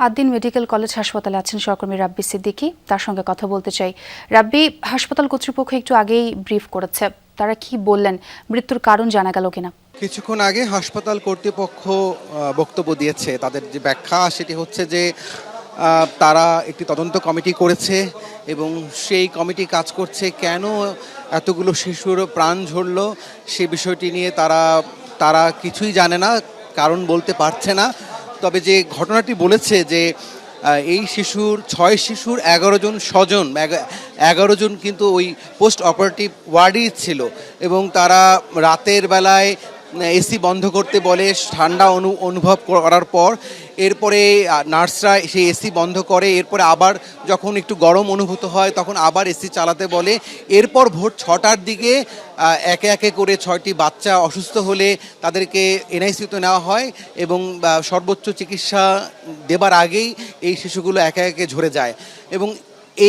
Ad-din medical college হাসপাতালে আছেন সহকর্মী রাব্বি সিদ্দিকী। তার সঙ্গে কথা বলতে চাই। রাব্বি, হাসপাতাল কর্তৃপক্ষ একটু আগেই ব্রিফ করেছে, তারা কি বললেন? মৃত্যুর কারণ জানা গেল কিনা? কিছুক্ষণ আগে হাসপাতাল কর্তৃপক্ষ বক্তব্য দিয়েছে। তাদের যে ব্যাখ্যা সেটি হচ্ছে যে তারা একটি তদন্ত কমিটি করেছে এবং সেই কমিটি কাজ করছে কেন এতগুলো শিশুর প্রাণ ঝরল সে বিষয়টি নিয়ে তারা কিছুই জানে না, কারণ বলতে পারছে না। তবে যে ঘটনাটি বলেছে যে এই শিশুর 6 শিশুর 11 জন স্বজন, 11 জন কিন্তু ওই পোস্ট অপারেটিভ ওয়ার্ডেই ছিল এবং তারা রাতের বেলায় এসি বন্ধ করতে বলে ঠান্ডা অনুভব করার পর এরপরে নার্সরা সেই এসি বন্ধ করে। এরপরে আবার যখন একটু গরম অনুভূত হয় তখন আবার এসি চালাতে বলে। এরপর ভোর 6টার দিকে একে একে করে 6টি বাচ্চা অসুস্থ হলে তাদেরকে এনআইসিউতে নেওয়া হয় এবং সর্বোচ্চ চিকিৎসা দেবার আগেই এই শিশুগুলো একে একে ঝরে যায় এবং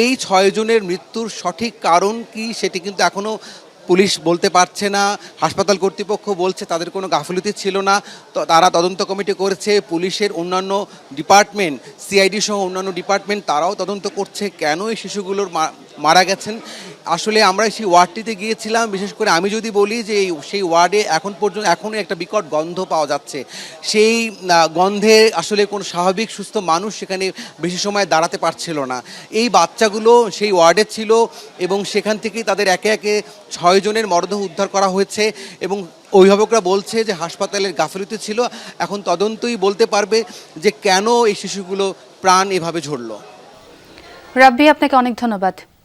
এই 6 জনের মৃত্যুর সঠিক কারণ কি সেটি কিন্তু এখনও পুলিশ বলতে পারছে না। হাসপাতাল কর্তৃপক্ষ বলছে তাদের কোনো গাফিলতি ছিল না, তো তারা তদন্ত কমিটি করেছে। পুলিশের অন্যান্য ডিপার্টমেন্ট, সিআইডি সহ অন্যান্য ডিপার্টমেন্ট তারাও তদন্ত করছে কেন এই শিশুগুলোর মারা গেছেন। আসলে আমরা সেই ওয়ার্ডটিতে গিয়েছিলাম, বিশেষ করে আমি যদি বলি যে সেই ওয়ার্ডে এখনও একটা বিকট গন্ধ পাওয়া যাচ্ছে। সেই গন্ধে আসলে কোনো স্বাভাবিক সুস্থ মানুষ সেখানে বেশি সময় দাঁড়াতে পারছিল না। এই বাচ্চাগুলো সেই ওয়ার্ডে ছিল এবং সেখান থেকেই তাদের একে একে 6 জনের মরদেহ উদ্ধার করা হয়েছে এবং অভিভাবকরা বলছে যে হাসপাতালের গাফিলতি ছিল। এখন তদন্তই বলতে পারবে যে কেন এই শিশুগুলো প্রাণ এভাবে ঝরল। রাব্বি, আপনাকে অনেক ধন্যবাদ।